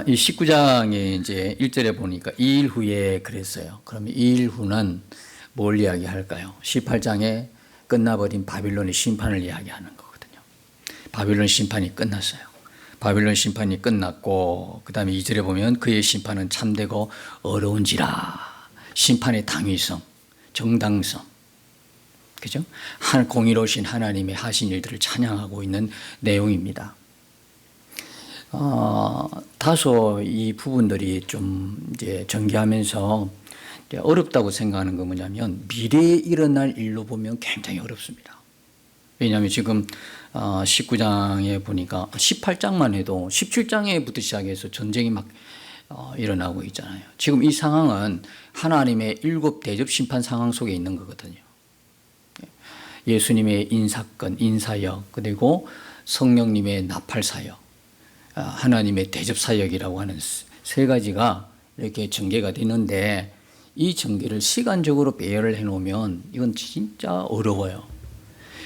이 19장에 이제 1절에 보니까 2일 후에 그랬어요. 그러면 2일 후는 뭘 이야기할까요? 18장에 끝나버린 바빌론의 심판을 이야기하는 거거든요. 바빌론 심판이 끝났어요. 바빌론 심판이 끝났고, 그 다음에 2절에 보면 그의 심판은 참되고 어려운지라. 심판의 당위성, 정당성. 그죠? 공의로우신 하나님의 하신 일들을 찬양하고 있는 내용입니다. 다소 이 부분들이 좀 이제 전개하면서 이제 어렵다고 생각하는 건 뭐냐면 미래에 일어날 일로 보면 굉장히 어렵습니다. 왜냐하면 지금 19장에 보니까 18장만 해도 17장에부터 시작해서 전쟁이 막 일어나고 있잖아요. 지금 이 상황은 하나님의 7 대접 심판 상황 속에 있는 거거든요. 예수님의 인사건, 인사역, 그리고 성령님의 나팔사역, 하나님의 대접사역이라고 하는 세 가지가 이렇게 전개가 되는데, 이 전개를 시간적으로 배열을 해놓으면 이건 진짜 어려워요.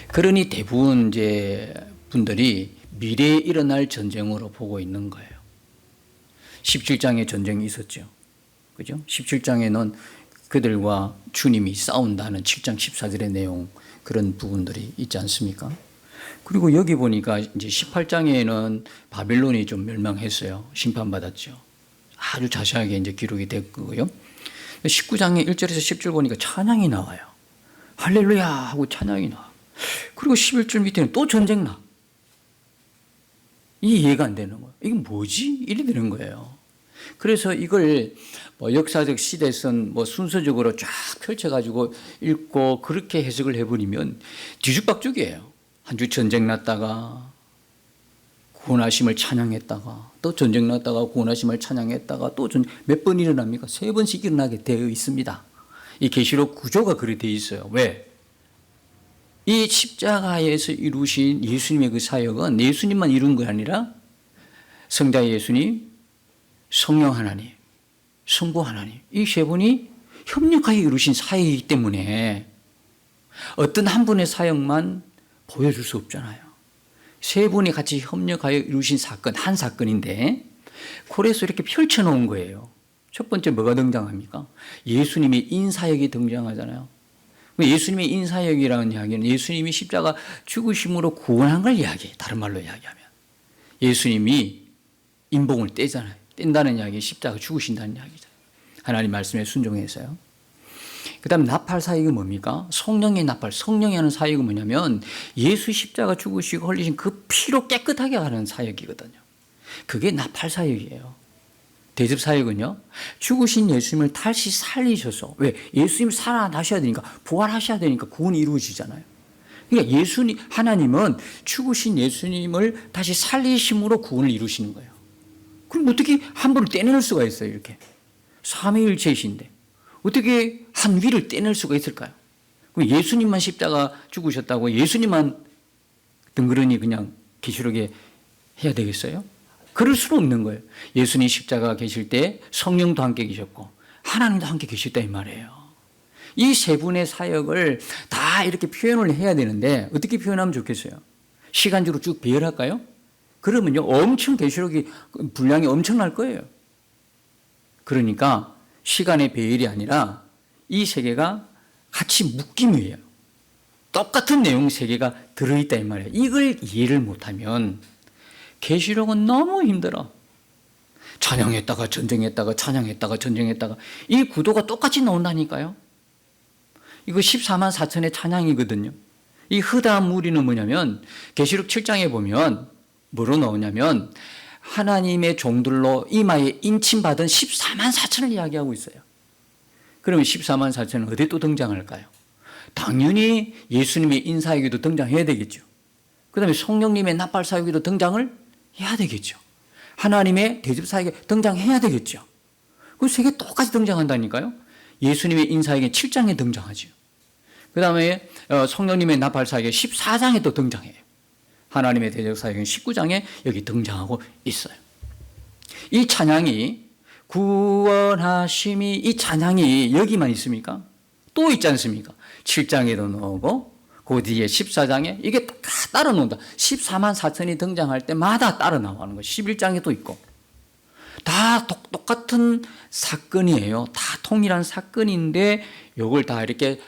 그러니 대부분 이제 분들이 미래에 일어날 전쟁으로 보고 있는 거예요. 17장에 전쟁이 있었죠. 그죠? 17장에는 그들과 주님이 싸운다는 7장 14절의 내용, 그런 부분들이 있지 않습니까? 그리고 여기 보니까 이제 18장에는 바빌론이 좀 멸망했어요. 심판받았죠. 아주 자세하게 이제 기록이 됐고요. 19장에 1절에서 10절 보니까 찬양이 나와요. 할렐루야 하고 찬양이 나와. 그리고 11절 밑에는 또 전쟁 나. 이게 이해가 안 되는 거예요. 이게 뭐지? 이래 되는 거예요. 그래서 이걸 역사적 시대선 순서적으로 쫙 펼쳐가지고 읽고 그렇게 해석을 해버리면 뒤죽박죽이에요. 한 주 전쟁 났다가 구원하심을 찬양했다가 또 전쟁 났다가 구원하심을 찬양했다가 또 몇 번 일어납니까? 3번씩 일어나게 되어 있습니다. 이 계시록 구조가 그렇게 되어 있어요. 왜? 이 십자가에서 이루신 예수님의 그 사역은 예수님만 이룬 게 아니라 성자 예수님, 성령 하나님, 성부 하나님, 이 세 분이 협력하여 이루신 사역이기 때문에 어떤 한 분의 사역만 보여줄 수 없잖아요. 세 분이 같이 협력하여 이루신 사건, 한 사건인데 그래서 이렇게 펼쳐놓은 거예요. 첫 번째 뭐가 등장합니까? 예수님의 인사역이 등장하잖아요. 예수님의 인사역이라는 이야기는 예수님이 십자가 죽으심으로 구원한 걸 이야기해요. 다른 말로 이야기하면 예수님이 인봉을 떼잖아요. 뗀다는 이야기, 십자가 죽으신다는 이야기잖아요. 하나님 말씀에 순종해서요. 그 다음에 나팔 사역이 뭡니까? 성령의 나팔, 성령이 하는 사역은 뭐냐면 예수 십자가 죽으시고 흘리신 그 피로 깨끗하게 하는 사역이거든요. 그게 나팔 사역이에요. 대접 사역은요, 죽으신 예수님을 다시 살리셔서, 왜? 예수님 살아나셔야 되니까, 부활하셔야 되니까 구원이 이루어지잖아요. 그러니까 하나님은 죽으신 예수님을 다시 살리심으로 구원을 이루시는 거예요. 그럼 어떻게 한 분을 떼낼 수가 있어요, 이렇게? 삼위일체이신데 어떻게 한 위를 떼낼 수가 있을까요? 그럼 예수님만 십자가 죽으셨다고 예수님만 덩그러니 그냥 계시록에 해야 되겠어요? 그럴 수는 없는 거예요. 예수님 십자가 계실 때 성령도 함께 계셨고 하나님도 함께 계셨다 이 말이에요. 이 세 분의 사역을 다 이렇게 표현을 해야 되는데 어떻게 표현하면 좋겠어요? 시간적으로 쭉 배열할까요? 그러면요, 엄청 계시록이 분량이 엄청날 거예요. 그러니까 시간의 배열이 아니라 이 세 개가 같이 묶임이에요. 똑같은 내용 세 개가 들어있다 이 말이에요. 이걸 이해를 못하면 계시록은 너무 힘들어. 찬양했다가 전쟁했다가 찬양했다가 전쟁했다가 이 구도가 똑같이 나온다니까요. 이거 14만 4천의 찬양이거든요. 이 흐다한 무리는 뭐냐면 계시록 7장에 보면 뭐로 나오냐면 하나님의 종들로 이마에 인침받은 14만 4천을 이야기하고 있어요. 그러면 14만 4천은 어디 또 등장할까요? 당연히 예수님의 인사에게도 등장해야 되겠죠. 그 다음에 성령님의 나팔 사역에도 등장을 해야 되겠죠. 하나님의 대접 사역에 등장해야 되겠죠. 그 세 개 똑같이 등장한다니까요. 예수님의 인사에게 7장에 등장하죠. 그 다음에 성령님의 나팔 사역에 14장에 또 등장해요. 하나님의 대접 사역은 19장에 여기 등장하고 있어요. 이 찬양이 구원하심이 이 찬양이 여기만 있습니까? 또 있지 않습니까? 7장에도 나오고 그 뒤에 14장에 이게 다 따라 나온다. 14만 4천이 등장할 때마다 따라 나오는 거예요. 11장에도 있고 다 똑같은 사건이에요. 다 동일한 사건인데 이걸 다 이렇게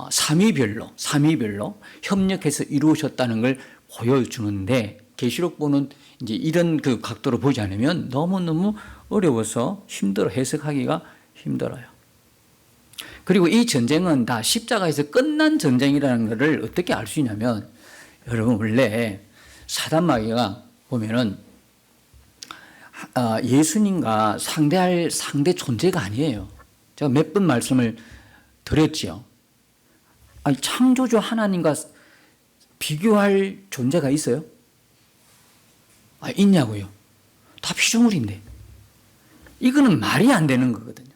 삼위별로 협력해서 이루어졌다는 걸 보여주는데 계시록보는 이제 이런 그 각도로 보지 않으면 너무너무 어려워서 해석하기가 힘들어요. 그리고 이 전쟁은 다 십자가에서 끝난 전쟁이라는 것을 어떻게 알 수 있냐면 여러분 원래 사단 마귀가 보면은 예수님과 상대 존재가 아니에요. 제가 몇 번 말씀을 드렸지요. 아니, 창조주 하나님과 비교할 존재가 있어요? 있냐고요? 다 피조물인데. 이거는 말이 안 되는 거거든요.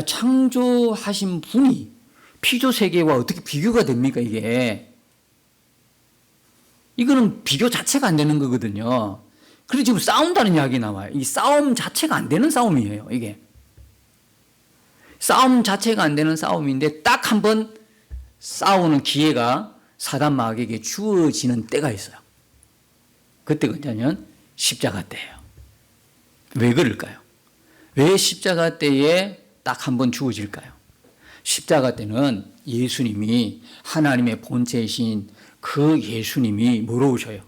창조하신 분이 피조 세계와 어떻게 비교가 됩니까, 이게? 이거는 비교 자체가 안 되는 거거든요. 그래서 지금 싸운다는 이야기 나와요. 이 싸움 자체가 안 되는 싸움이에요, 이게. 싸움 자체가 안 되는 싸움인데 딱 한 번 싸우는 기회가 사단 마귀에게 주어지는 때가 있어요. 그때가 언제냐면 십자가 때예요. 왜 그럴까요? 왜 십자가 때에 딱 한 번 주어질까요? 십자가 때는 예수님이 하나님의 본체이신 그 예수님이 뭐로 오셔요?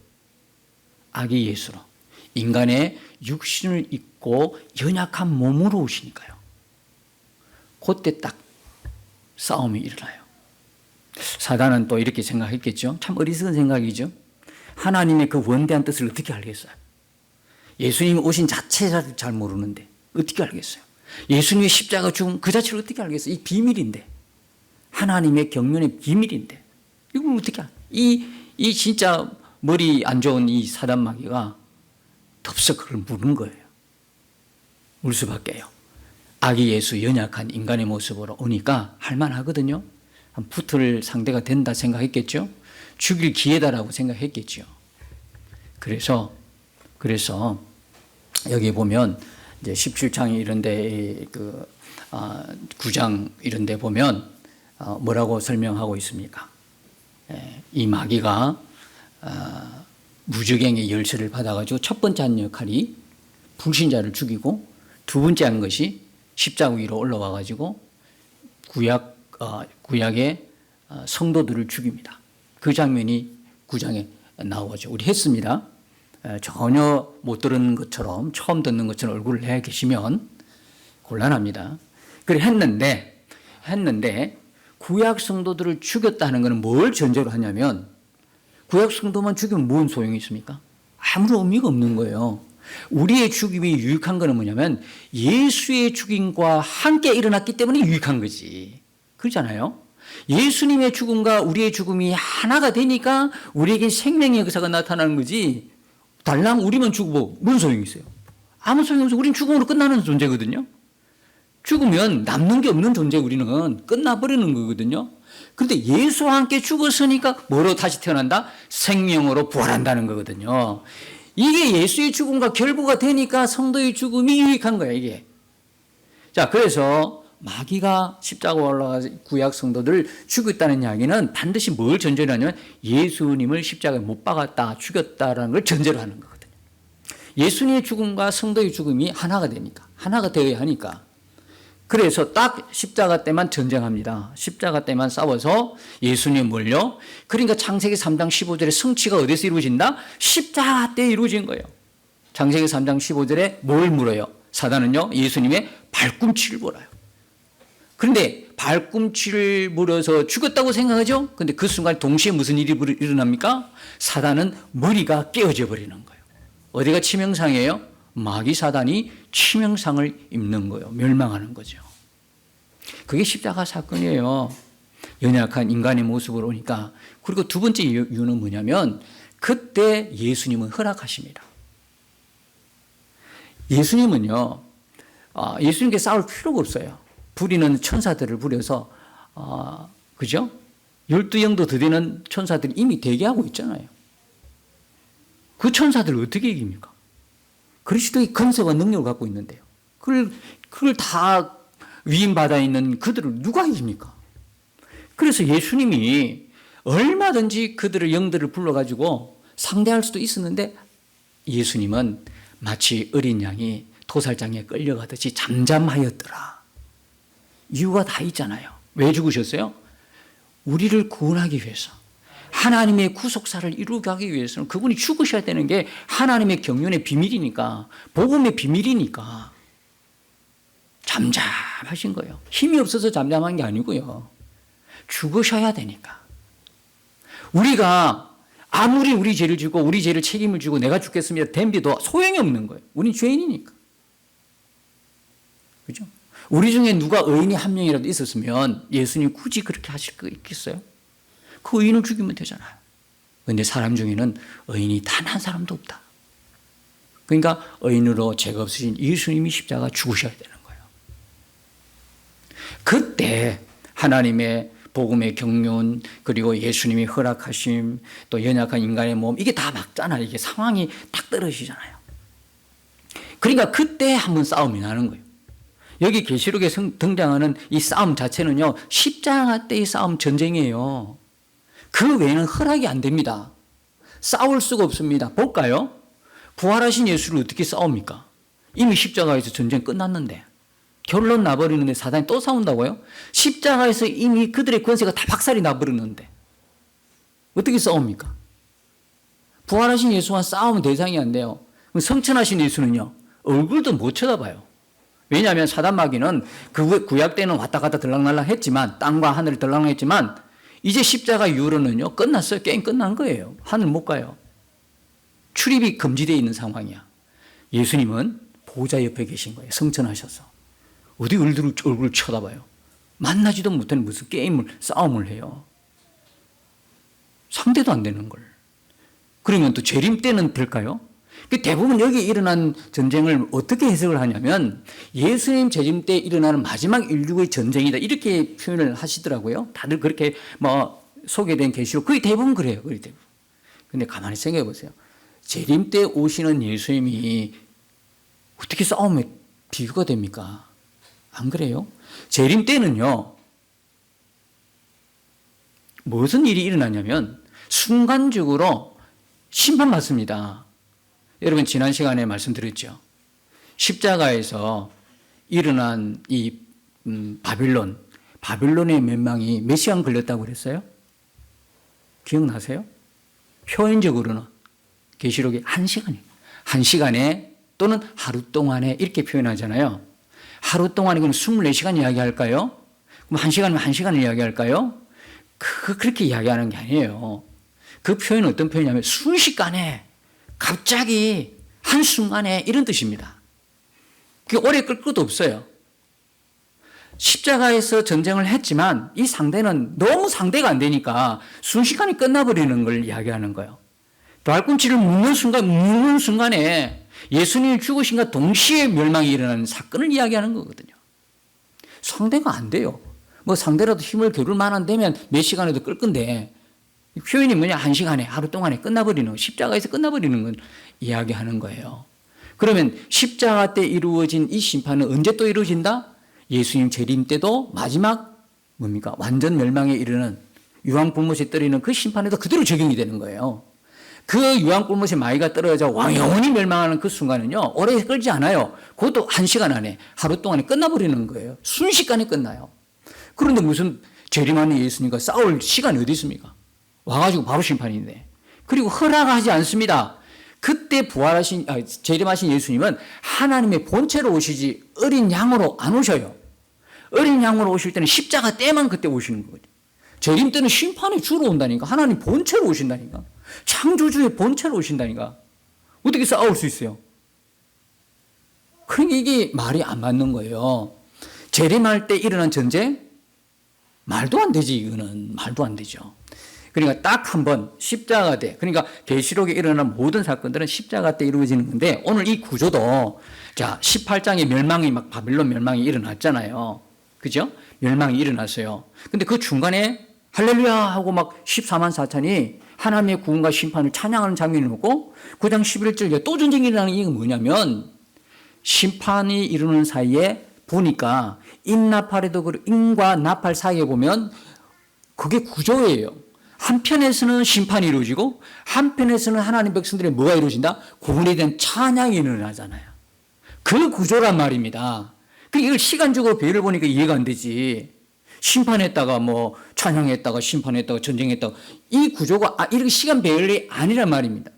아기 예수로. 인간의 육신을 입고 연약한 몸으로 오시니까요. 그때 딱 싸움이 일어나요. 사단은 또 이렇게 생각했겠죠. 참 어리석은 생각이죠. 하나님의 그 원대한 뜻을 어떻게 알겠어요? 예수님이 오신 자체를 잘 모르는데 어떻게 알겠어요? 예수님의 십자가 죽음 그 자체를 어떻게 알겠어요? 이 비밀인데. 하나님의 경륜의 비밀인데. 이걸 어떻게 알아요? 이 진짜 머리 안 좋은 이 사단 마귀가 덥석 그걸 무는 거예요. 울 수밖에요. 아기 예수 연약한 인간의 모습으로 오니까 할만하거든요. 한 붙을 상대가 된다 생각했겠죠. 죽일 기회다라고 생각했겠죠. 그래서 여기 보면 이제 17장이 이런데 9장 이런데 보면 뭐라고 설명하고 있습니까? 이 마귀가 무적행의 열쇠를 받아가지고 첫 번째 한 역할이 불신자를 죽이고 두 번째 한 것이 십자가 위로 올라와가지고 구약의 성도들을 죽입니다. 그 장면이 9장에 나오죠. 우리 했습니다. 전혀 못 들은 것처럼 처음 듣는 것처럼 얼굴을 해 계시면 곤란합니다. 그래 했는데 구약 성도들을 죽였다는 것은 뭘 전제로 하냐면 구약 성도만 죽이면 뭔 소용이 있습니까? 아무런 의미가 없는 거예요. 우리의 죽임이 유익한 것은 뭐냐면 예수의 죽임과 함께 일어났기 때문에 유익한 거지. 그렇잖아요. 예수님의 죽음과 우리의 죽음이 하나가 되니까 우리에게 생명의 역사가 나타나는 거지. 달랑 우리만 죽고 무슨 소용이 있어요? 아무 소용이 없어요. 우리는 죽음으로 끝나는 존재거든요. 죽으면 남는 게 없는 존재 우리는 끝나버리는 거거든요. 그런데 예수와 함께 죽었으니까 뭐로 다시 태어난다? 생명으로 부활한다는 거거든요. 이게 예수의 죽음과 결부가 되니까 성도의 죽음이 유익한 거예요, 이게. 자, 그래서 마귀가 십자가 올라가서 구약 성도들을 죽였다는 이야기는 반드시 뭘 전제로 하냐면 예수님을 십자가에 못 박았다, 죽였다라는 걸 전제로 하는 거거든요. 예수님의 죽음과 성도의 죽음이 하나가 되니까, 하나가 되어야 하니까. 그래서 딱 십자가 때만 전쟁합니다. 십자가 때만 싸워서 예수님 몰려. 그러니까 창세기 3장 15절에 성취가 어디서 이루어진다? 십자가 때 이루어진 거예요. 창세기 3장 15절에 뭘 물어요? 사단은요, 예수님의 발꿈치를 물어요. 그런데 발꿈치를 물어서 죽었다고 생각하죠? 근데 그 순간 동시에 무슨 일이 일어납니까? 사단은 머리가 깨어져 버리는 거예요. 어디가 치명상이에요? 마귀 사단이 치명상을 입는 거예요. 멸망하는 거죠. 그게 십자가 사건이에요. 연약한 인간의 모습으로 오니까. 그리고 두 번째 이유는 뭐냐면 그때 예수님은 허락하십니다. 예수님은요, 예수님께 싸울 필요가 없어요. 부리는 천사들을 부려서, 그죠? 12영도 더 되는 천사들이 이미 대기하고 있잖아요. 그 천사들을 어떻게 이깁니까? 그리스도의 권세와 능력을 갖고 있는데요. 그걸 다 위임받아 있는 그들을 누가 이깁니까? 그래서 예수님이 얼마든지 그들의 영들을 불러가지고 상대할 수도 있었는데 예수님은 마치 어린 양이 토살장에 끌려가듯이 잠잠하였더라. 이유가 다 있잖아요. 왜 죽으셨어요? 우리를 구원하기 위해서. 하나님의 구속사를 이루게 하기 위해서는 그분이 죽으셔야 되는 게 하나님의 경륜의 비밀이니까, 복음의 비밀이니까 잠잠하신 거예요. 힘이 없어서 잠잠한 게 아니고요. 죽으셔야 되니까. 우리가 아무리 우리 죄를 지고 우리 죄를 책임을 지고 내가 죽겠습니다 댐비도 소용이 없는 거예요. 우린 죄인이니까. 그죠? 우리 중에 누가 의인이 한 명이라도 있었으면 예수님 굳이 그렇게 하실 거 있겠어요? 그 의인을 죽이면 되잖아요. 그런데 사람 중에는 의인이 단 한 사람도 없다. 그러니까 의인으로 죄가 없으신 예수님이 십자가 죽으셔야 되는 거예요. 그때 하나님의 복음의 경륜, 그리고 예수님이 허락하심, 또 연약한 인간의 몸, 이게 다 맞잖아요. 이게 상황이 딱 떨어지잖아요. 그러니까 그때 한번 싸움이 나는 거예요. 여기 계시록에 등장하는 이 싸움 자체는요, 십자가 때의 싸움, 전쟁이에요. 그 외에는 허락이 안 됩니다. 싸울 수가 없습니다. 볼까요? 부활하신 예수를 어떻게 싸웁니까? 이미 십자가에서 전쟁 끝났는데, 결론 나버리는데 사단이 또 싸운다고요? 십자가에서 이미 그들의 권세가 다 박살이 나버렸는데 어떻게 싸웁니까? 부활하신 예수와 싸우면 대상이 안 돼요. 성천하신 예수는요, 얼굴도 못 쳐다봐요. 왜냐하면 사단 마귀는 그 구약 때는 왔다 갔다 들락날락 했지만, 땅과 하늘을 들락날락 했지만, 이제 십자가 이후로는요, 끝났어요. 게임 끝난 거예요. 하늘 못 가요. 출입이 금지되어 있는 상황이야. 예수님은 보좌 옆에 계신 거예요. 성천하셔서. 어디 얼굴을 쳐다봐요. 만나지도 못하는 무슨 싸움을 해요. 상대도 안 되는 걸. 그러면 또 재림 때는 될까요? 대부분 여기 일어난 전쟁을 어떻게 해석을 하냐면, 예수님 재림 때 일어나는 마지막 인류의 전쟁이다, 이렇게 표현을 하시더라고요. 다들 그렇게 소개된 계시록 거의 대부분 그래요. 거의 대부분. 근데 가만히 생각해 보세요. 재림 때 오시는 예수님이 어떻게 싸움에 비교가 됩니까? 안 그래요? 재림 때는요, 무슨 일이 일어나냐면 순간적으로 심판받습니다. 여러분 지난 시간에 말씀드렸죠. 십자가에서 일어난 이 바빌론의 멸망이 몇 시간 걸렸다고 그랬어요? 기억나세요? 표현적으로는 계시록이 1시간이에요. 1시간에 또는 하루 동안에 이렇게 표현하잖아요. 하루 동안에 그럼 24시간 이야기할까요? 그럼 1시간이면 1시간을 이야기할까요? 그렇게 이야기하는 게 아니에요. 그 표현은 어떤 표현이냐면 순식간에, 갑자기, 한순간에, 이런 뜻입니다. 그게 오래 끌 것도 없어요. 십자가에서 전쟁을 했지만 이 상대는 너무 상대가 안 되니까 순식간에 끝나버리는 걸 이야기하는 거예요. 발꿈치를 묶는 순간에 예수님이 죽으신과 동시에 멸망이 일어나는 사건을 이야기하는 거거든요. 상대가 안 돼요. 상대라도 힘을 겨룰 만한 되면 몇 시간에도 끌 건데, 표현이 뭐냐? 1시간에, 하루 동안에 끝나버리는, 십자가에서 끝나버리는 걸 이야기하는 거예요. 그러면 십자가 때 이루어진 이 심판은 언제 또 이루어진다? 예수님 재림 때도 마지막 뭡니까? 완전 멸망에 이르는 유황불못에 떨어지는 그 심판에도 그대로 적용이 되는 거예요. 그 유황불못에 마귀가 떨어져 영원히 멸망하는 그 순간은요, 오래 끌지 않아요. 그것도 1시간 안에, 하루 동안에 끝나버리는 거예요. 순식간에 끝나요. 그런데 무슨 재림하는 예수님과 싸울 시간이 어디 있습니까? 와가지고 바로 심판인데. 그리고 허락하지 않습니다. 그때 재림하신 예수님은 하나님의 본체로 오시지 어린 양으로 안 오셔요. 어린 양으로 오실 때는 십자가 때만 그때 오시는 거죠. 재림 때는 심판의 주로 온다니까. 하나님 본체로 오신다니까. 창조주의 본체로 오신다니까. 어떻게 싸울 수 있어요? 그러니까 이게 말이 안 맞는 거예요. 재림할 때 일어난 전쟁? 말도 안 되지. 이거는 말도 안 되죠. 그러니까 딱 한 번 십자가 때, 그러니까 계시록에 일어난 모든 사건들은 십자가 때 이루어지는 건데, 오늘 이 구조도, 자, 18장에 멸망이 바빌론 멸망이 일어났잖아요. 그죠? 멸망이 일어났어요. 근데 그 중간에 할렐루야 하고 14만 4천이 하나님의 구원과 심판을 찬양하는 장면이 있고, 9장 11절에 또 전쟁이 일어나는 이유가 뭐냐면, 심판이 이루는 사이에 보니까 인과 나팔 사이에 보면 그게 구조예요. 한편에서는 심판이 이루어지고 한편에서는 하나님 백성들의 뭐가 이루어진다? 구원에 대한 찬양이 일어나잖아요. 그 구조란 말입니다. 이걸 시간적으로 배열을 보니까 이해가 안 되지. 심판했다가 뭐 찬양했다가 심판했다가 전쟁했다가 이 구조가 이렇게 시간 배열이 아니란 말입니다.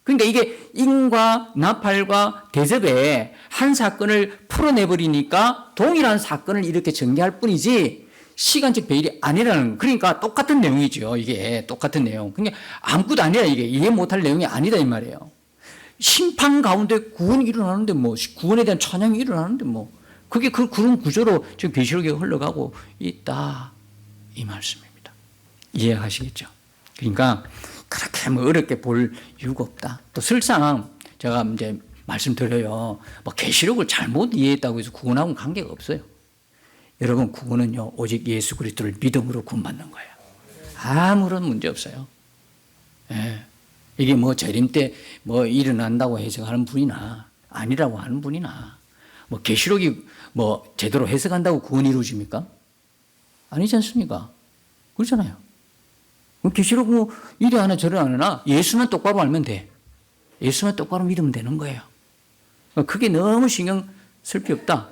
그러니까 이게 인과 나팔과 대접에 한 사건을 풀어내버리니까 동일한 사건을 이렇게 전개할 뿐이지 시간적 배열이 아니라는 거예요. 그러니까 똑같은 내용이죠. 이게 똑같은 내용. 그러니까 아무것도 아니라 이게 이해 못할 내용이 아니다 이 말이에요. 심판 가운데 구원이 일어나는데 뭐 구원에 대한 찬양이 일어나는데 뭐 그게 그런 구조로 지금 계시록에 흘러가고 있다 이 말씀입니다. 이해하시겠죠? 그러니까 그렇게 뭐 어렵게 볼 이유가 없다. 또 설상 제가 이제 말씀드려요. 뭐 계시록을 잘못 이해했다고 해서 구원하고는 관계가 없어요. 여러분 구원은요 오직 예수 그리스도를 믿음으로 구원받는 거예요. 아무런 문제 없어요. 예. 이게 뭐 재림 때 뭐 일어난다고 해석하는 분이나 아니라고 하는 분이나 뭐 계시록이 뭐 제대로 해석한다고 구원이 이루어집니까? 아니지 않습니까? 그렇잖아요. 계시록 뭐 이래 하나 저래 하나 예수만 똑바로 알면 돼. 예수만 똑바로 믿으면 되는 거예요. 그게 너무 신경 쓸 필요 없다.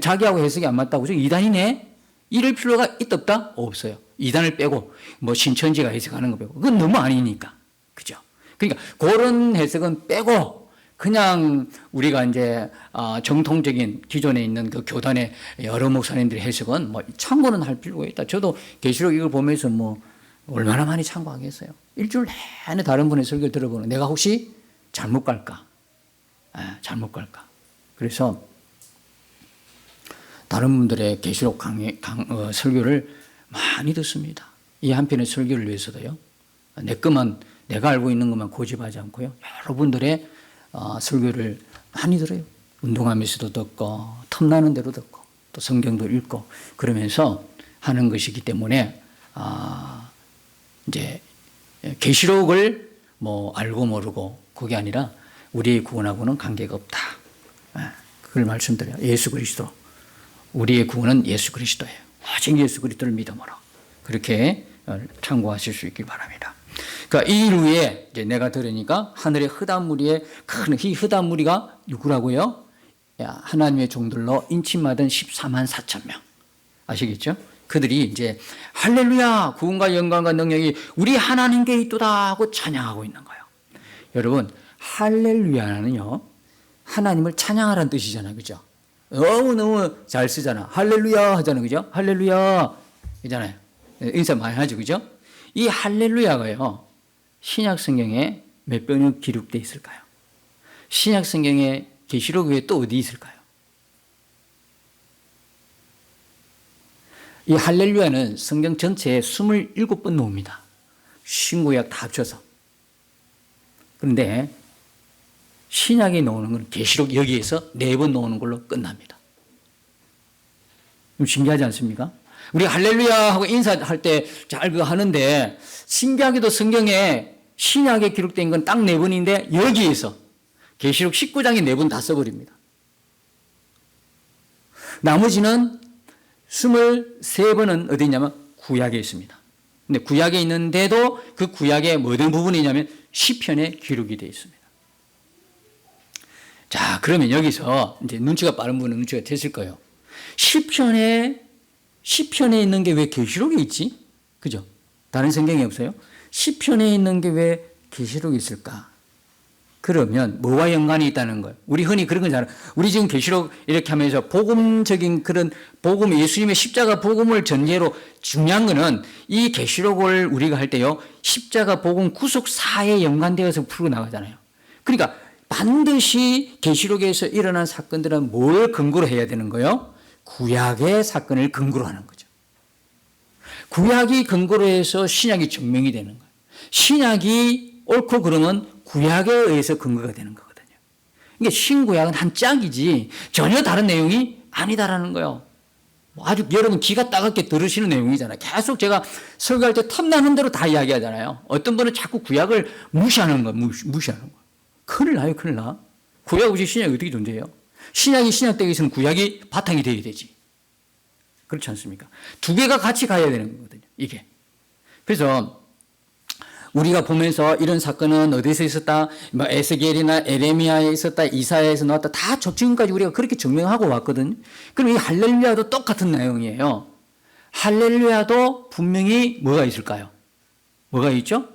자기하고 해석이 안 맞다고 그죠? 이단이네? 이럴 필요가 있다 없다? 없어요. 이단을 빼고 뭐 신천지가 해석하는 거 빼고 그건 너무 아니니까. 그죠? 그러니까 그런 해석은 빼고 그냥 우리가 이제 정통적인 기존에 있는 그 교단의 여러 목사님들의 해석은 뭐 참고는 할 필요가 있다. 저도 계시록 이걸 보면서 뭐 얼마나 많이 참고하겠어요. 일주일 내내 다른 분의 설교를 들어보는 내가 혹시 잘못 갈까? 잘못 갈까? 그래서 다른 분들의 계시록 설교를 많이 듣습니다. 이 한 편의 설교를 위해서도요. 내가 알고 있는 것만 고집하지 않고요. 여러분들의 설교를 많이 들어요. 운동하면서도 듣고 틈나는 대로 듣고 또 성경도 읽고 그러면서 하는 것이기 때문에 이제 계시록을 뭐 알고 모르고 그게 아니라 우리의 구원하고는 관계가 없다. 그걸 말씀드려요. 예수 그리스도. 우리의 구원은 예수 그리스도예요. 오직 예수 그리스도를 믿음으로. 그렇게 참고하실 수 있길 바랍니다. 그러니까 이 이후에 이제 내가 들으니까 하늘의 흑암 무리에 큰 이 흑암 무리가 누구라고요? 하나님의 종들로 인침받은 14만 4천 명. 아시겠죠? 그들이 이제 할렐루야 구원과 영광과 능력이 우리 하나님께 있도다 하고 찬양하고 있는 거예요. 여러분 할렐루야는요 하나님을 찬양하라는 뜻이잖아요. 그죠? 너무너무 잘 쓰잖아. 할렐루야 하잖아요. 그죠? 할렐루야 이잖아요. 인사 많이 하죠. 그죠? 이 할렐루야가요 신약 성경에 몇 번이 기록되어 있을까요? 신약 성경에 계시록 외에 또 어디 있을까요? 이 할렐루야는 성경 전체에 27번 나옵니다. 신구약 다 합쳐서. 그런데 신약에 나오는 건 계시록 여기에서 4번 나오는 걸로 끝납니다. 좀 신기하지 않습니까? 우리 할렐루야 하고 인사할 때 잘 그거 하는데 신기하게도 성경에 신약에 기록된 건 딱 4번인데 여기에서 계시록 19장에 4번 다 써버립니다. 나머지는 23번은 어디 있냐면 구약에 있습니다. 근데 구약에 있는데도 그 구약의 어떤 부분이 있냐면 시편에 기록이 되어 있습니다. 자, 그러면 여기서 이제 눈치가 빠른 분은 눈치가 됐을 거예요. 시편에 있는 게 왜 계시록에 있지? 그죠? 다른 성경이 없어요? 시편에 있는 게 왜 계시록에 있을까? 그러면 뭐와 연관이 있다는 거예요? 우리 흔히 그런 건 잘 알아요. 우리 지금 계시록 이렇게 하면서 복음적인 그런 복음, 예수님의 십자가 복음을 전제로 중요한 거는 이 계시록을 우리가 할 때요. 십자가 복음 구속사에 연관되어서 풀고 나가잖아요. 그러니까 반드시 계시록에서 일어난 사건들은 뭘 근거로 해야 되는 거예요? 구약의 사건을 근거로 하는 거죠. 구약이 근거로 해서 신약이 증명이 되는 거예요. 신약이 옳고 그러면 구약에 의해서 근거가 되는 거거든요. 그러니까 신구약은 한 짝이지 전혀 다른 내용이 아니다라는 거예요. 아주 여러분 기가 따갑게 들으시는 내용이잖아요. 계속 제가 설교할 때 탐나는 대로 다 이야기하잖아요. 어떤 분은 자꾸 구약을 무시하는 거예요. 무시하는 거예요. 큰일 나요, 큰일 나. 구약 없이 신약이 어떻게 존재해요? 신약이 신약되기 위해서는 구약이 바탕이 되어야 되지. 그렇지 않습니까? 두 개가 같이 가야 되는 거거든요, 이게. 그래서 우리가 보면서 이런 사건은 어디서 있었다, 뭐 에스겔이나 에레미야에 있었다, 이사야에서 나왔다, 다 지금까지 우리가 그렇게 증명하고 왔거든요. 그럼 이 할렐루야도 똑같은 내용이에요. 할렐루야도 분명히 뭐가 있을까요? 뭐가 있죠?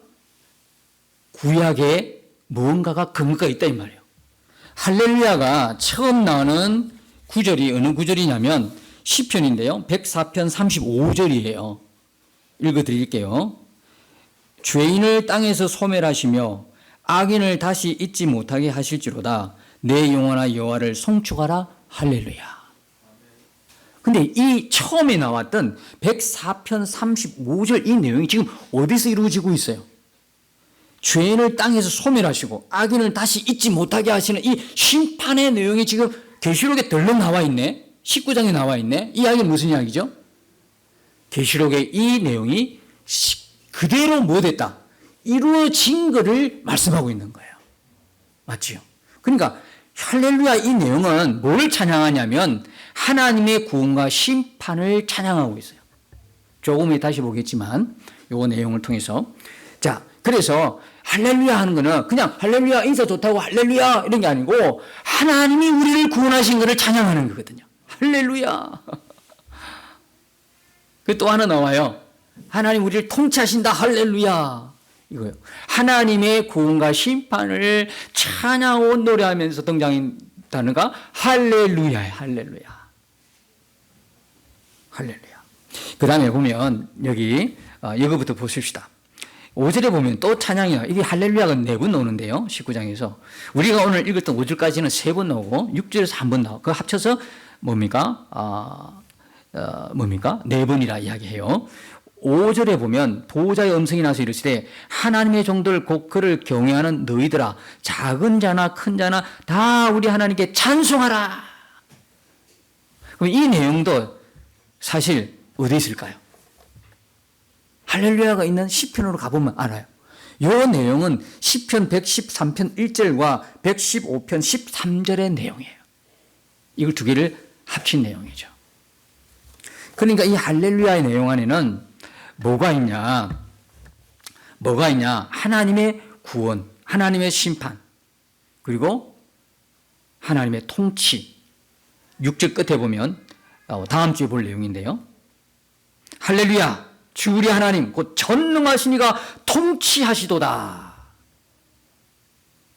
구약에 무언가가 근거가 있다 이 말이에요. 할렐루야가 처음 나오는 구절이 어느 구절이냐면 시편인데요. 104편 35절이에요. 읽어드릴게요. 죄인을 땅에서 소멸하시며 악인을 다시 잊지 못하게 하실지로다. 내 영혼아 여호와를 송축하라. 할렐루야. 근데 이 처음에 나왔던 104편 35절 이 내용이 지금 어디서 이루어지고 있어요? 죄인을 땅에서 소멸하시고 악인을 다시 잊지 못하게 하시는 이 심판의 내용이 지금 계시록에 덜렁 나와 있네. 19장에 나와 있네. 이 이야기는 무슨 이야기죠? 계시록의 이 내용이 그대로 뭐 됐다? 이루어진 것을 말씀하고 있는 거예요. 맞지요? 그러니까 할렐루야 이 내용은 뭘 찬양하냐면 하나님의 구원과 심판을 찬양하고 있어요. 조금 후에 다시 보겠지만 이 내용을 통해서. 자, 그래서 할렐루야 하는 거는 그냥 할렐루야 인사 좋다고 할렐루야 이런 게 아니고 하나님이 우리를 구원하신 것을 찬양하는 거거든요. 할렐루야. 그 또 하나 나와요. 하나님 우리를 통치하신다. 할렐루야. 이거요. 하나님의 구원과 심판을 찬양하고 노래하면서 등장한 단어가 할렐루야예요. 할렐루야. 할렐루야. 그 다음에 보면 여기 이거부터 보십시다. 5절에 보면 또 찬양이요. 이게 할렐루야가 4번 나오는데요. 19장에서. 우리가 오늘 읽었던 5절까지는 3번 나오고 6절에서 1번 나오고 그 합쳐서 뭡니까? 4번이라 이야기해요. 5절에 보면 보호자의 음성이 나서 이르시되 하나님의 종들 곧 그를 경외하는 너희들아 작은 자나 큰 자나 다 우리 하나님께 찬송하라. 그럼 이 내용도 사실 어디 있을까요? 할렐루야가 있는 시편으로 가보면 알아요. 이 내용은 시편 113편 1절과 115편 13절의 내용이에요. 이걸 두 개를 합친 내용이죠. 그러니까 이 할렐루야의 내용 안에는 뭐가 있냐? 하나님의 구원, 하나님의 심판, 그리고 하나님의 통치. 6절 끝에 보면 다음 주에 볼 내용인데요. 할렐루야, 주 우리 하나님 곧 전능하신 이가 통치하시도다.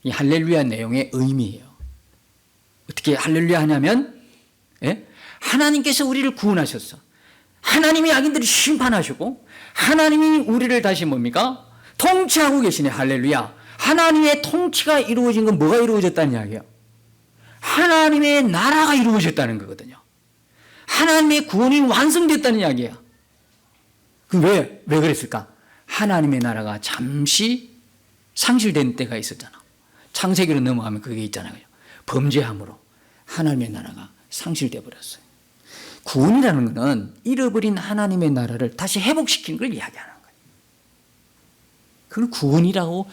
이 할렐루야 내용의 의미예요. 어떻게 할렐루야 하냐면 하나님께서 우리를 구원하셨어. 하나님이 악인들을 심판하시고 하나님이 우리를 다시 뭡니까? 통치하고 계시네. 할렐루야. 하나님의 통치가 이루어진 건 뭐가 이루어졌다는 이야기예요? 하나님의 나라가 이루어졌다는 거거든요. 하나님의 구원이 완성됐다는 이야기예요. 왜 그랬을까? 하나님의 나라가 잠시 상실된 때가 있었잖아. 창세기로 넘어가면 그게 있잖아요. 범죄함으로 하나님의 나라가 상실돼 버렸어요. 구원이라는 것은 잃어버린 하나님의 나라를 다시 회복시키는 걸 이야기하는 거예요. 그걸 구원이라고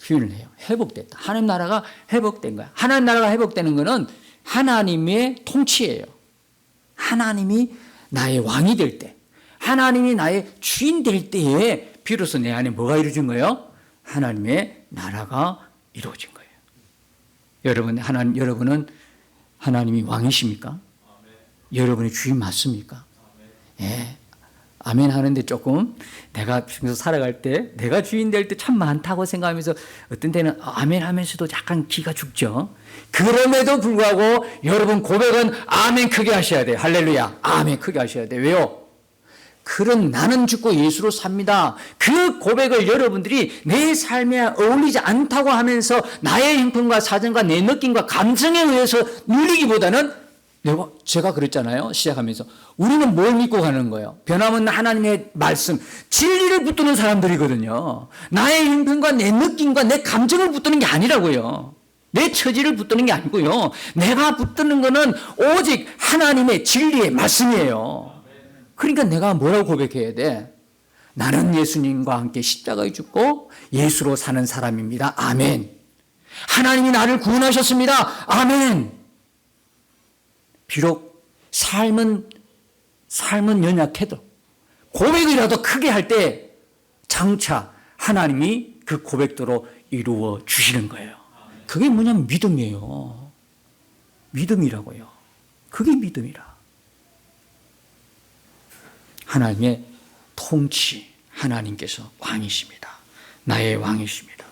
표현을 해요. 회복됐다. 하나님 나라가 회복된 거야. 하나님 나라가 회복되는 것은 하나님의 통치예요. 하나님이 나의 왕이 될 때, 하나님이 나의 주인 될 때에 비로소 내 안에 뭐가 이루어진 거예요? 하나님의 나라가 이루어진 거예요. 여러분은 하나님이 왕이십니까? 여러분의 주인 맞습니까? 예. 아멘 하는데 조금 내가 평소 살아갈 때 내가 주인 될 때 참 많다고 생각하면서 어떤 때는 아멘 하면서도 약간 기가 죽죠. 그럼에도 불구하고 여러분 고백은 아멘 크게 하셔야 돼요. 할렐루야. 아멘 크게 하셔야 돼요. 왜요? 그런 나는 죽고 예수로 삽니다. 그 고백을 여러분들이 내 삶에 어울리지 않다고 하면서 나의 형편과 사정과 내 느낌과 감정에 의해서 누리기보다는 제가 그랬잖아요. 시작하면서 우리는 뭘 믿고 가는 거예요? 변함없는 하나님의 말씀, 진리를 붙드는 사람들이거든요. 나의 형편과 내 느낌과 내 감정을 붙드는 게 아니라고요. 내 처지를 붙드는 게 아니고요. 내가 붙드는 거는 오직 하나님의 진리의 말씀이에요. 그러니까 내가 뭐라고 고백해야 돼? 나는 예수님과 함께 십자가에 죽고 예수로 사는 사람입니다. 아멘. 하나님이 나를 구원하셨습니다. 아멘. 비록 삶은 연약해도 고백이라도 크게 할 때 장차 하나님이 그 고백대로 이루어 주시는 거예요. 그게 뭐냐면 믿음이에요. 믿음이라고요. 그게 믿음이라. 하나님의 통치, 하나님께서 왕이십니다. 나의 왕이십니다.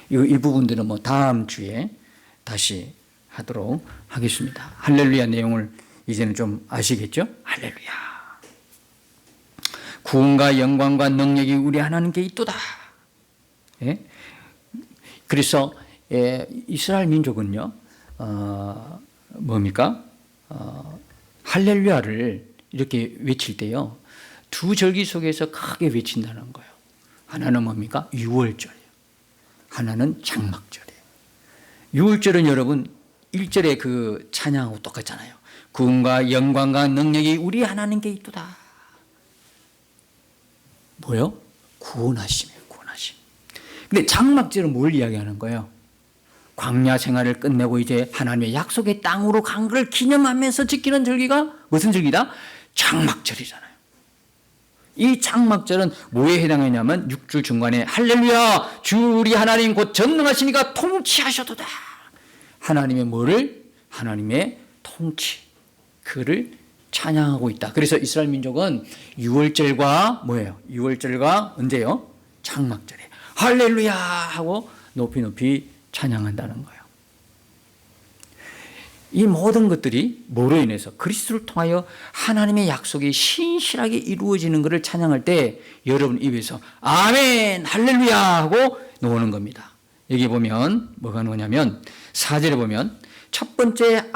이 부분들은 뭐 다음 주에 다시 하도록 하겠습니다. 할렐루야 내용을 이제는 좀 아시겠죠? 할렐루야. 구원과 영광과 능력이 우리 하나님께 있도다. 예? 그래서 이스라엘 민족은요, 뭡니까? 할렐루야를 이렇게 외칠 때요, 두 절기 속에서 크게 외친다는 거예요. 하나는 뭡니까? 유월절이에요. 하나는 장막절이에요. 유월절은 여러분 1절의 그 찬양하고 똑같잖아요. 구원과 영광과 능력이 우리 하나님께 있도다. 뭐요? 구원하심이에요. 구원하심. 근데 장막절은 뭘 이야기하는 거예요? 광야 생활을 끝내고 이제 하나님의 약속의 땅으로 간 걸 기념하면서 지키는 절기가 무슨 절기다? 장막절이잖아요. 이 장막절은 뭐에 해당하냐면 6줄 중간에 할렐루야 주 우리 하나님 곧 전능하시니까 통치하셔도다. 하나님의 뭐를? 하나님의 통치. 그를 찬양하고 있다. 그래서 이스라엘 민족은 유월절과 뭐예요? 유월절과 언제요? 장막절에 할렐루야 하고 높이 높이 찬양한다는 거예요. 이 모든 것들이 뭐로 인해서? 그리스도를 통하여 하나님의 약속이 신실하게 이루어지는 것을 찬양할 때 여러분 입에서 아멘 할렐루야 하고 나오는 겁니다. 여기 보면 뭐가 나오냐면 4절에 보면 첫 번째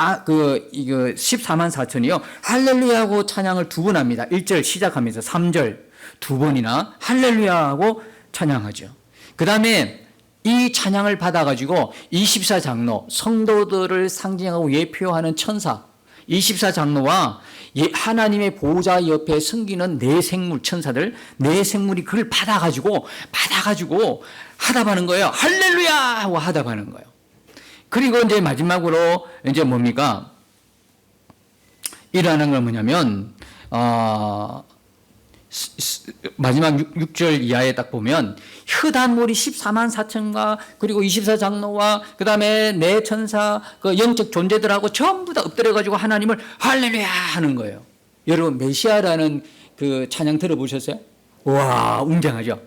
이거 14만 4천이요 할렐루야 하고 찬양을 두 번 합니다. 1절 시작하면서 3절 두 번이나 할렐루야 하고 찬양하죠. 그 다음에 이 찬양을 받아가지고 24장로 성도들을 상징하고 예표하는 천사 24장로와 하나님의 보호자 옆에 섬기는 네 생물 천사들 네 생물이 그걸 받아가지고 하답하는 거예요. 할렐루야 하고 하답하는 거예요. 그리고 이제 마지막으로 이제 뭡니까? 일어나는 건 뭐냐면 마지막 6절 이하에 딱 보면 흑단물이 14만 4천과 그리고 24장로와 그 다음에 네 천사 그 영적 존재들하고 전부 다 엎드려가지고 하나님을 할렐루야 하는 거예요. 여러분 메시아라는 그 찬양 들어보셨어요? 와 웅장하죠.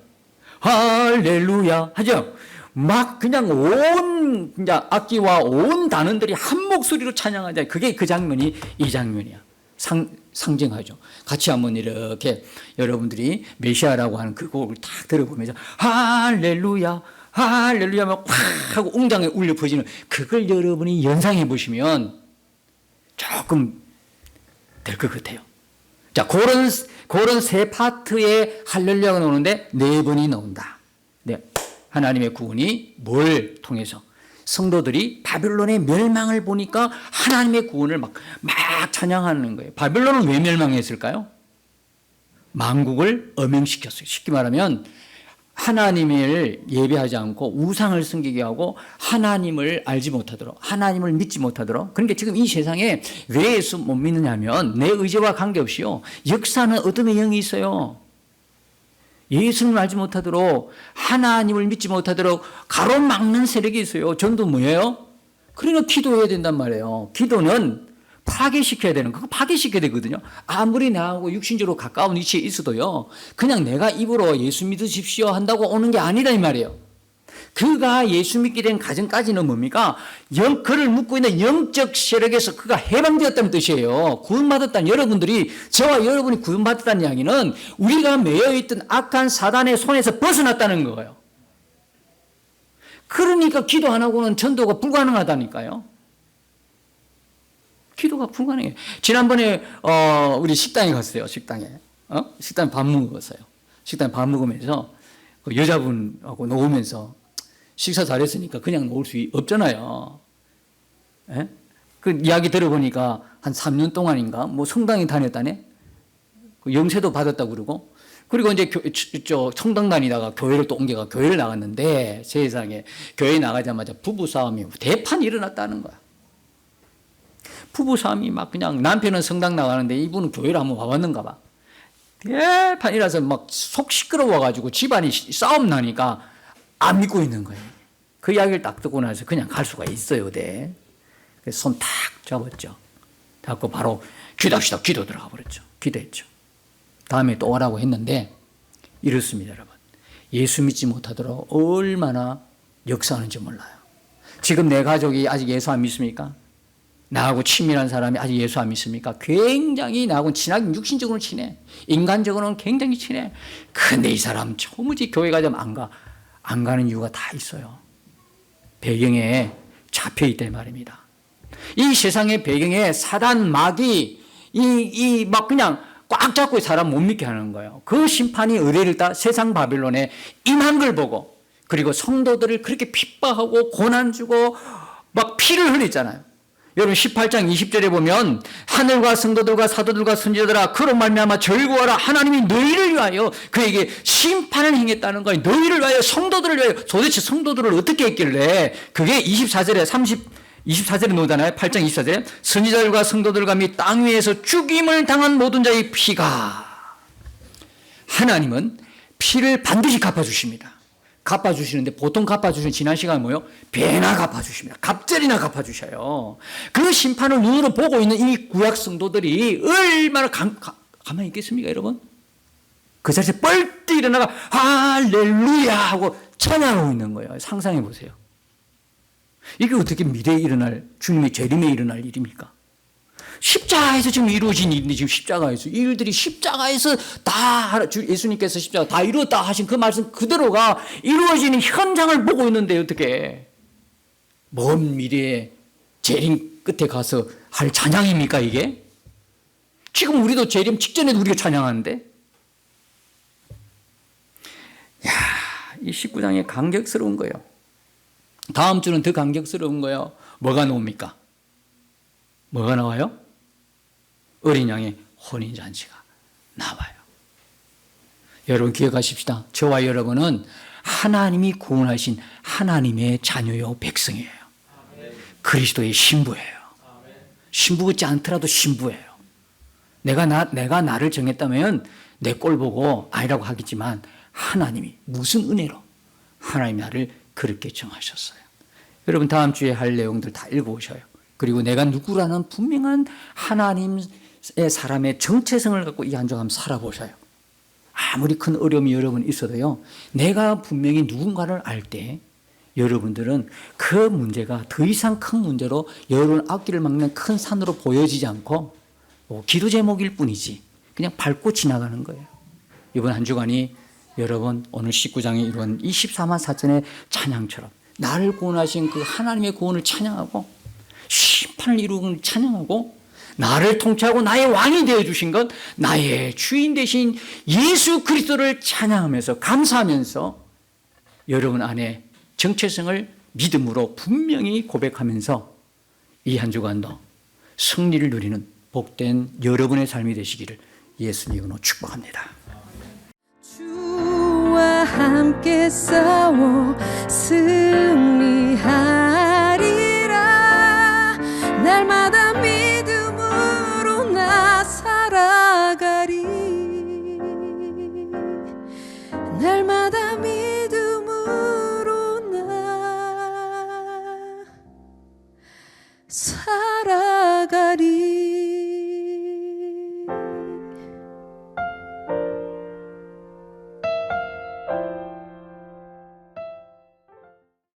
할렐루야 하죠. 막 그냥 온 그냥 악기와 온 단원들이 한 목소리로 찬양하잖아요. 그게 그 장면이 이 장면이야. 상징하죠. 같이 한번 이렇게 여러분들이 메시아라고 하는 그 곡을 딱 들어보면서 할렐루야 할렐루야 막 확 하고 웅장하게 울려 퍼지는 그걸 여러분이 연상해 보시면 조금 될 것 같아요. 자, 그런 세 파트의 할렐루야가 나오는데 네 번이 나온다. 네. 하나님의 구원이 뭘 통해서? 성도들이 바빌론의 멸망을 보니까 하나님의 구원을 막 찬양하는 거예요. 바빌론은 왜 멸망했을까요? 만국을 엄행시켰어요. 쉽게 말하면 하나님을 예배하지 않고 우상을 섬기게 하고 하나님을 알지 못하도록 하나님을 믿지 못하도록. 그러니까 지금 이 세상에 왜 예수 못 믿느냐면 내 의지와 관계없이요. 역사는 어둠의 영이 있어요. 예수님을 알지 못하도록 하나님을 믿지 못하도록 가로막는 세력이 있어요. 전도 뭐예요? 그러니까 기도해야 된단 말이에요. 기도는 파괴시켜야 되는 거. 파괴시켜야 되거든요. 아무리 나하고 육신적으로 가까운 위치에 있어도요. 그냥 내가 입으로 예수 믿으십시오 한다고 오는 게 아니다 이 말이에요. 그가 예수 믿게 된 가정까지는 뭡니까? 그를 묶고 있는 영적 세력에서 그가 해방되었다는 뜻이에요. 구원받았다는 여러분들이 저와 여러분이 구원받았다는 이야기는 우리가 매여있던 악한 사단의 손에서 벗어났다는 거예요. 그러니까 기도 안 하고는 전도가 불가능하다니까요. 기도가 불가능해요. 지난번에 우리 식당에 갔어요. 식당에 밥 먹었어요. 식당에 밥 먹으면서 그 여자분하고 놓으면서 식사 잘했으니까 그냥 놓을 수 없잖아요. 예? 그 이야기 들어보니까 한 3년 동안인가 뭐 성당에 다녔다네. 그 영세도 받았다고 그러고 그리고 이제 성당 다니다가 교회를 또 옮겨가 교회를 나갔는데 세상에 교회 나가자마자 부부싸움이 대판 일어났다는 거야. 부부싸움이 막 그냥 남편은 성당 나가는데 이분은 교회를 한번 와봤는가 봐. 대판이라서 막 속 시끄러워가지고 집안이 싸움 나니까 안 믿고 있는 거예요. 그 이야기를 딱 듣고 나서 그냥 갈 수가 있어요. 네. 그래서 손 탁 잡았죠. 잡고 바로 기도합시다. 기도 들어가 버렸죠. 기도했죠. 다음에 또 오라고 했는데 이렇습니다, 여러분. 예수 믿지 못하도록 얼마나 역사하는지 몰라요. 지금 내 가족이 아직 예수 안 믿습니까? 나하고 친밀한 사람이 아직 예수 안 믿습니까? 굉장히 나하고는 친하게 육신적으로는 친해. 인간적으로는 굉장히 친해. 근데 이 사람 도무지 교회 가자면 안 가. 안 가는 이유가 다 있어요. 배경에 잡혀 있단 말입니다. 이 세상의 배경에 사단 마귀 막 그냥 꽉 잡고 사람 못 믿게 하는 거예요. 그 심판이 의뢰를 따 세상 바빌론에 임한 걸 보고, 그리고 성도들을 그렇게 핍박하고 고난 주고 막 피를 흘리잖아요. 여러분 18장 20절에 보면 하늘과 성도들과 사도들과 선지자들아 그로 말미암아 절구하라. 하나님이 너희를 위하여 그에게 심판을 행했다는 거예요. 너희를 위하여, 성도들을 위하여. 도대체 성도들을 어떻게 했길래? 그게 24절에 24절에 나오잖아요. 8장 24절에 선지자들과 성도들과 및 땅 위에서 죽임을 당한 모든 자의 피가, 하나님은 피를 반드시 갚아주십니다. 갚아주시는데 보통 갚아주시는 지난 시간에 뭐요? 배나 갚아주십니다. 갑절이나 갚아주셔요. 그 심판을 눈으로 보고 있는 이 구약 성도들이 얼마나 가만히 있겠습니까, 여러분? 그 자리에서 뻘떡 일어나가 할렐루야 하고 찬양하고 있는 거예요. 상상해 보세요. 이게 어떻게 미래에 일어날, 주님의 재림에 일어날 일입니까? 십자가에서 지금 이루어진 일인데, 지금 십자가에서 이 일들이 십자가에서 다 예수님께서 십자가 다 이루었다 하신 그 말씀 그대로가 이루어지는 현장을 보고 있는데 어떻게 먼 미래에 재림 끝에 가서 할 찬양입니까 이게? 지금 우리도 재림 직전에도 우리가 찬양하는데, 이 19장이 감격스러운 거예요. 다음 주는 더 감격스러운 거예요. 뭐가 나옵니까? 뭐가 나와요? 어린 양의 혼인잔치가 나와요. 여러분 기억하십시다. 저와 여러분은 하나님이 구원하신 하나님의 자녀요 백성이에요. 그리스도의 신부예요. 신부 같지 않더라도 신부예요. 내가 나를 정했다면 내 꼴 보고 아니라고 하겠지만 하나님이 무슨 은혜로 하나님이 나를 그렇게 정하셨어요. 여러분 다음 주에 할 내용들 다 읽어오셔요. 그리고 내가 누구라는 분명한 하나님의 사람의 정체성을 갖고 이 한 주 한번 살아보셔요. 아무리 큰 어려움이 여러분 있어도요, 내가 분명히 누군가를 알 때 여러분들은 그 문제가 더 이상 큰 문제로 여러분 앞길을 막는 큰 산으로 보여지지 않고 기도 제목일 뿐이지 그냥 밟고 지나가는 거예요. 이번 한 주간이 여러분 오늘 19장에 이루어진 24만 4천의 찬양처럼 나를 구원하신 그 하나님의 구원을 찬양하고 심판을 이루는 찬양하고 나를 통치하고 나의 왕이 되어주신 것, 나의 주인 되신 예수 그리스도를 찬양하면서 감사하면서 여러분 안에 정체성을 믿음으로 분명히 고백하면서 이 한 주간도 승리를 누리는 복된 여러분의 삶이 되시기를 예수님 이름으로 축복합니다. 주와 함께 싸워 승리하리라. 날마다 믿음으로 나 살아가리. 날마다 믿음으로 나 살아가리.